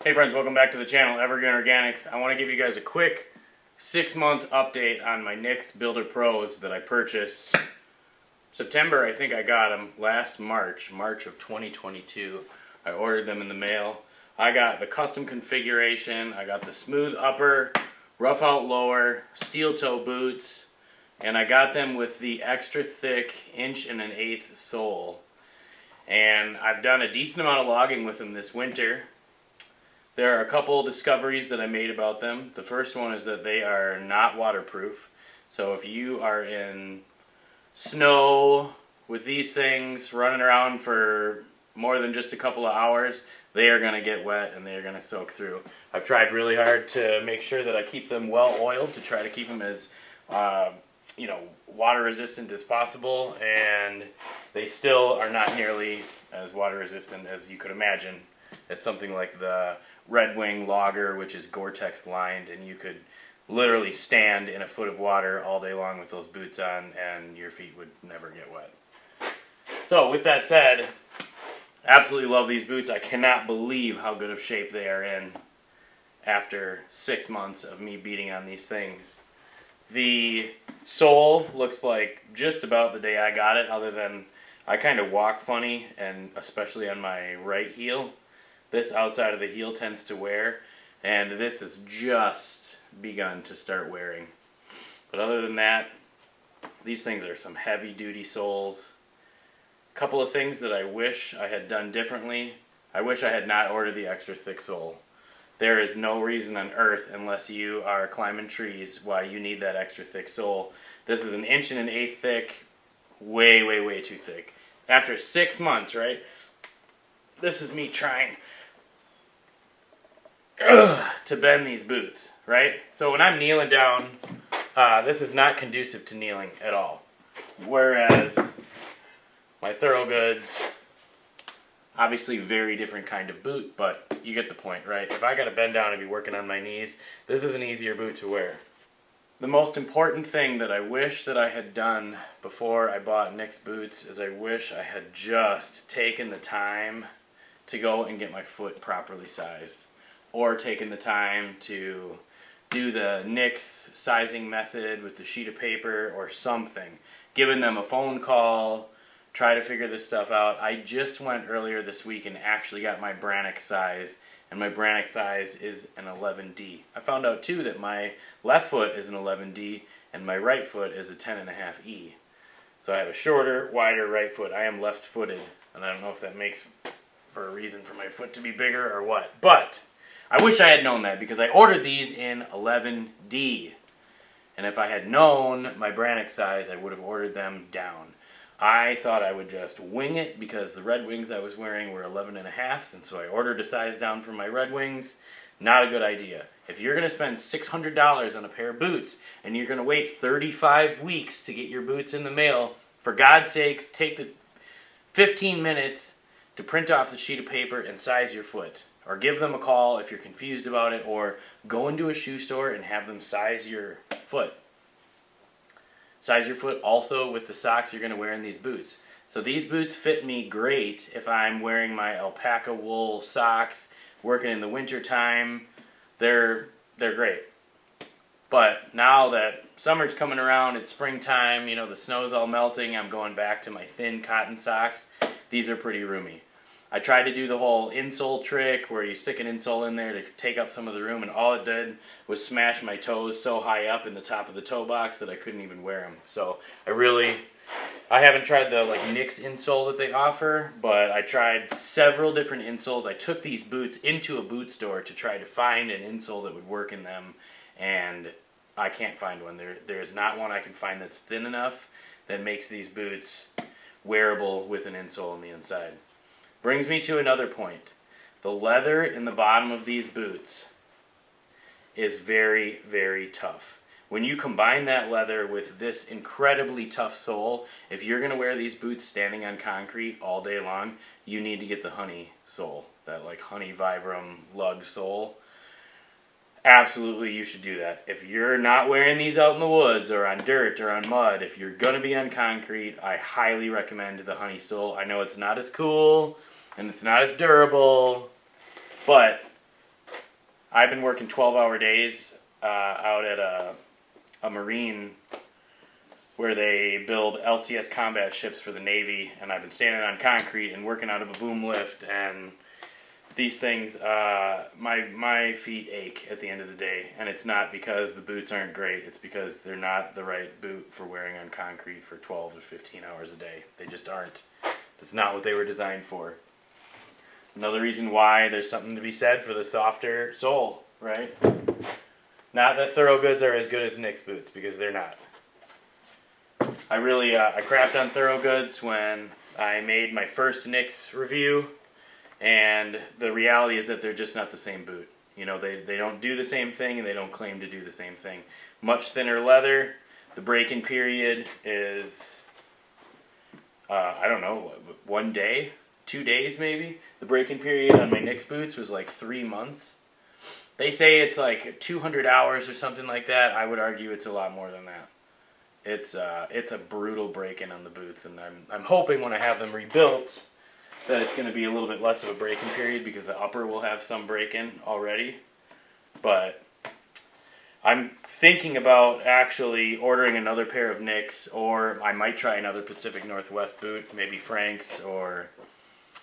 Hey friends, welcome back to the channel, Evergreen Organics. I want to give you guys a quick 6-month update on my Nix Builder Pros that I purchased. September, I think I got them last March of 2022. I ordered them in the mail. I got the custom configuration, I got the smooth upper, rough out lower, steel toe boots, and I got them with the extra thick 1.125" sole. And I've done a decent amount of logging with them this winter. There are a couple discoveries that I made about them. The first one is that they are not waterproof. So if you are in snow with these things running around for more than just a couple of hours, they are going to get wet and they are going to soak through. I've tried really hard to make sure that I keep them well oiled to try to keep them as water resistant as possible, and they still are not nearly as water resistant as you could imagine as something like the Red Wing Logger, which is Gore-Tex lined, and you could literally stand in a foot of water all day long with those boots on and your feet would never get wet. So with that said, absolutely love these boots. I cannot believe how good of shape they are in after 6 months of me beating on these things. The sole looks like just about the day I got it, other than I kind of walk funny, and especially on my right heel. This outside of the heel tends to wear, and this has just begun to start wearing. But other than that, these things are some heavy duty soles. A couple of things that I wish I had done differently. I wish I had not ordered the extra thick sole. There is no reason on earth, unless you are climbing trees, why you need that extra thick sole. This is 1.125" thick, way, way, way too thick. After 6 months, right? This is me trying to bend these boots, right? So when I'm kneeling down, this is not conducive to kneeling at all. Whereas my Thorogoods, obviously very different kind of boot, but you get the point, right? If I gotta bend down and be working on my knees, this is an easier boot to wear. The most important thing that I wish that I had done before I bought Nix boots is I wish I had just taken the time to go and get my foot properly sized, or taken the time to do the Nix sizing method with the sheet of paper or something. Giving them a phone call, try to figure this stuff out. I just went earlier this week and actually got my Brannock size, and my Brannock size is an 11D. I found out too that my left foot is an 11D and my right foot is a 10.5E. So I have a shorter, wider right foot. I am left-footed, and I don't know if that makes for a reason for my foot to be bigger or what. But I wish I had known that, because I ordered these in 11D. And if I had known my Brannock size, I would have ordered them down. I thought I would just wing it because the Red Wings I was wearing were 11.5s, and so I ordered a size down for my Red Wings. Not a good idea. If you're going to spend $600 on a pair of boots and you're going to wait 35 weeks to get your boots in the mail, for God's sakes, take the 15 minutes to print off the sheet of paper and size your foot. Or give them a call if you're confused about it, or go into a shoe store and have them size your foot. Size your foot also with the socks you're going to wear in these boots. So these boots fit me great if I'm wearing my alpaca wool socks, working in the winter time. They're great. But now that summer's coming around, it's springtime, the snow's all melting, I'm going back to my thin cotton socks. These are pretty roomy. I tried to do the whole insole trick where you stick an insole in there to take up some of the room, and all it did was smash my toes so high up in the top of the toe box that I couldn't even wear them. So I haven't tried the Nix insole that they offer, but I tried several different insoles. I took these boots into a boot store to try to find an insole that would work in them, and I can't find one. There's not one I can find that's thin enough that makes these boots wearable with an insole on the inside. Brings me to another point. The leather in the bottom of these boots is very, very tough. When you combine that leather with this incredibly tough sole, if you're going to wear these boots standing on concrete all day long, you need to get the honey sole, that honey vibram lug sole. Absolutely, you should do that. If you're not wearing these out in the woods or on dirt or on mud, if you're going to be on concrete, I highly recommend the honey sole. I know it's not as cool and it's not as durable, but I've been working 12-hour days out at a marine where they build LCS combat ships for the Navy, and I've been standing on concrete and working out of a boom lift, and these things, my feet ache at the end of the day, and it's not because the boots aren't great, it's because they're not the right boot for wearing on concrete for 12 to 15 hours a day. They just aren't. That's not what they were designed for. Another reason why there's something to be said for the softer sole, right? Not that Thorogoods are as good as Nick's boots, because they're not. I crapped on Thorogoods when I made my first Nick's review, and the reality is that they're just not the same boot. You know, they don't do the same thing, and they don't claim to do the same thing. Much thinner leather. The break-in period is, I don't know, 1 day? 2 days maybe? The break-in period on my Nick's boots was like 3 months. They say it's like 200 hours or something like that. I would argue it's a lot more than that. It's a brutal break-in on the boots, and I'm hoping when I have them rebuilt that it's going to be a little bit less of a break-in period, because the upper will have some break-in already. But I'm thinking about actually ordering another pair of Nick's, or I might try another Pacific Northwest boot, maybe Frank's, or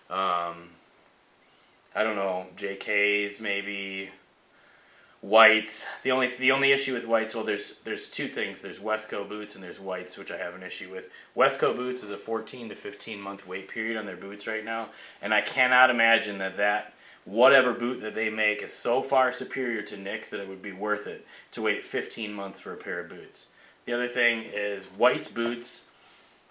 I don't know, JK's maybe. Whites. The only issue with whites, well, there's two things. There's Westco boots and there's whites, which I have an issue with. Westco boots is a 14 to 15 month wait period on their boots right now, and I cannot imagine that whatever boot that they make is so far superior to Nick's that it would be worth it to wait 15 months for a pair of boots. The other thing is white's boots.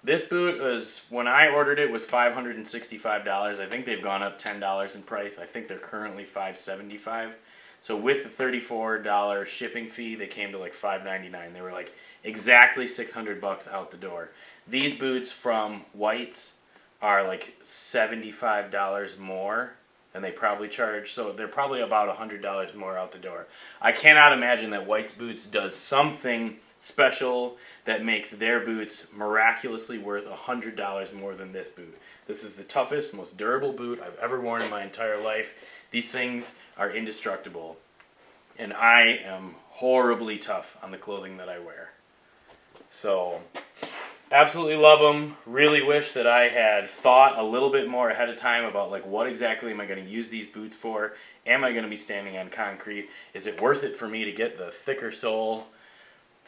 This boot was, when I ordered it, was $565. I think they've gone up $10 in price. I think they're currently $575. So with the $34 shipping fee, they came to like $5.99. They were like exactly $600 out the door. These boots from White's are like $75 more than they probably charge. So they're probably about $100 more out the door. I cannot imagine that White's boots does something special that makes their boots miraculously worth $100 more than this boot. This is the toughest, most durable boot I've ever worn in my entire life. These things are indestructible, and I am horribly tough on the clothing that I wear. So, absolutely love them. Really wish that I had thought a little bit more ahead of time about like what exactly am I going to use these boots for? Am I going to be standing on concrete? Is it worth it for me to get the thicker sole?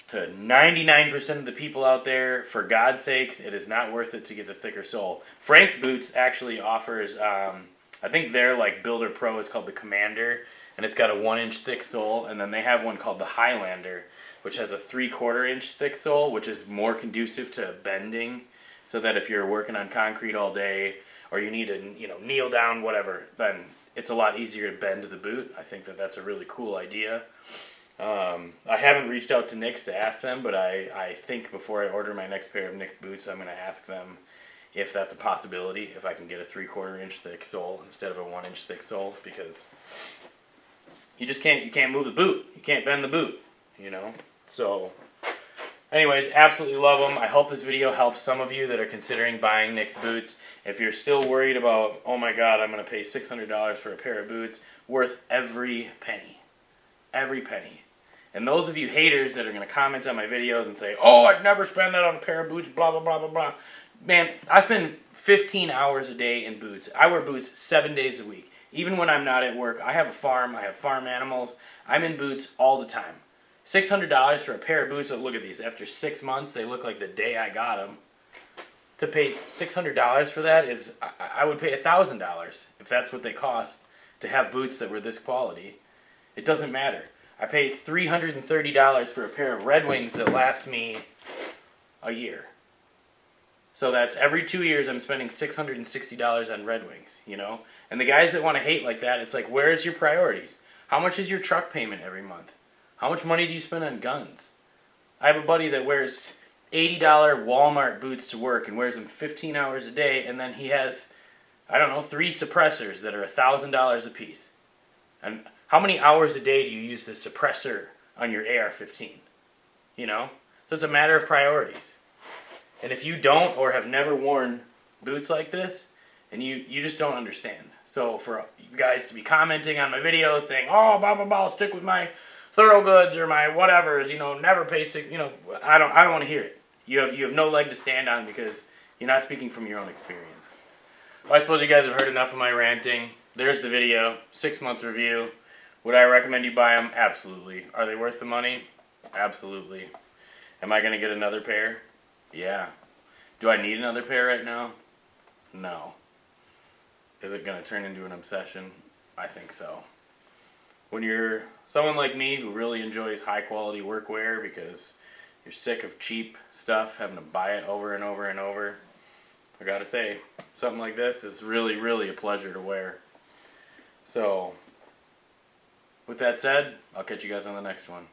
To 99% of the people out there, for God's sakes, it is not worth it to get the thicker sole. Frank's Boots actually offers, I think their like Builder Pro is called the Commander, and it's got a 1-inch thick sole, and then they have one called the Highlander, which has a 3/4 inch thick sole, which is more conducive to bending, so that if you're working on concrete all day, or you need to kneel down, whatever, then it's a lot easier to bend the boot. I think that that's a really cool idea. I haven't reached out to Nick's to ask them, but I think before I order my next pair of Nick's boots, I'm going to ask them if that's a possibility, if I can get a 3/4 inch thick sole instead of a 1-inch thick sole, because you can't move the boot. You can't bend the boot, So, anyways, absolutely love them. I hope this video helps some of you that are considering buying Nick's boots. If you're still worried about, oh my God, I'm going to pay $600 for a pair of boots, worth every penny. Every penny. And those of you haters that are going to comment on my videos and say, oh, I'd never spend that on a pair of boots, blah, blah, blah, blah, blah. Man, I spend 15 hours a day in boots. I wear boots 7 days a week. Even when I'm not at work, I have a farm, I have farm animals. I'm in boots all the time. $600 for a pair of boots. Look at these. After 6 months, they look like the day I got them. To pay $600 for that is, I would pay $1,000 if that's what they cost to have boots that were this quality. It doesn't matter. I paid $330 for a pair of Red Wings that last me a year. So that's every 2 years I'm spending $660 on Red Wings, And the guys that want to hate like that, it's like, where's your priorities? How much is your truck payment every month? How much money do you spend on guns? I have a buddy that wears $80 Walmart boots to work and wears them 15 hours a day, and then he has, 3 suppressors that are $1,000 a piece. And how many hours a day do you use the suppressor on your AR-15? So it's a matter of priorities. And if you don't or have never worn boots like this, and you just don't understand. So for you guys to be commenting on my videos saying, oh, blah, blah, blah, I'll stick with my Thorogoods or my whatevers, you know, never pay, you know, I don't want to hear it. You have no leg to stand on because you're not speaking from your own experience. Well, I suppose you guys have heard enough of my ranting. There's the video, 6-month review. Would I recommend you buy them? Absolutely. Are they worth the money? Absolutely. Am I going to get another pair? Yeah. Do I need another pair right now? No. Is it going to turn into an obsession? I think so. When you're someone like me who really enjoys high quality workwear because you're sick of cheap stuff, having to buy it over and over and over, I gotta say, something like this is really, really a pleasure to wear. So, with that said, I'll catch you guys on the next one.